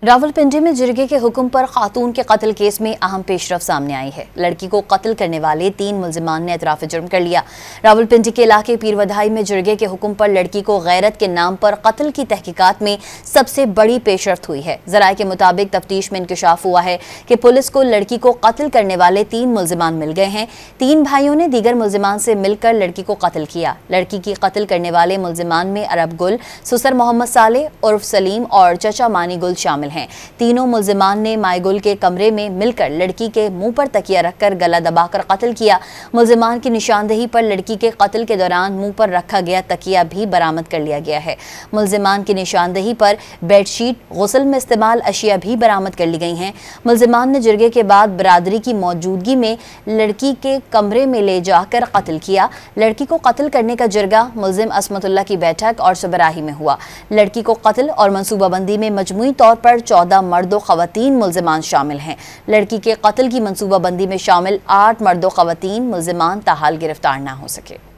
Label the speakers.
Speaker 1: रावलपिंडी में जिरगे के हुक्म पर खातून के कत्ल केस में अहम पेशरफ सामने आई है। लड़की को कत्ल करने वाले 3 मुल्जिमान ने एतराफ़ जुर्म कर लिया। रावलपिंडी के इलाके पीरवधाई में जिरगे के हुक्म पर लड़की को गैरत के नाम पर कत्ल की तहकीकात में सबसे बड़ी पेशरफ हुई है। ज़राए के मुताबिक तफ्तीश में इंकशाफ हुआ है कि पुलिस को लड़की को कत्ल करने वाले 3 मुल्जिमान मिल गए हैं। 3 भाइयों ने दीगर मुल्जिमान से मिलकर लड़की को कत्ल किया। लड़की की कत्ल करने वाले मुल्जिमान में अरब गुल, सुसर मोहम्मद साले उर्फ सलीम और चचा मानी गुल शामिल हैं। तीनों मुल्जिमान ने मायगुल के कमरे में मिलकर लड़की के मुंह पर तकिया रखकर गला दबाकर कत्ल किया। मुल्जिमान की निशानदेही पर लड़की के कत्ल के दौरान मुंह पर रखा गया तकिया भी बरामद कर लिया गया है। मुल्जिमान की निशानदेही पर बेडशीट, गुस्ल में इस्तेमाल अशिया भी बरामद कर ली गई हैं। मुल्जिमान ने जिरगे के बाद बरादरी की मौजूदगी में लड़की के कमरे में ले जाकर कत्ल किया। लड़की को कत्ल करने का जिरगा मुल्जिम असमतुल्लाह की बैठक और सुबराही में हुआ। लड़की को कत्ल और मनसूबाबंदी में मजमूई तौर पर 14 मर्दों ख़वातीन मुल्जिमान शामिल हैं। लड़की के कत्ल की मनसूबाबंदी में शामिल 8 मर्दों ख़वातीन मुल्जिमान ताहाल गिरफ्तार न हो सके।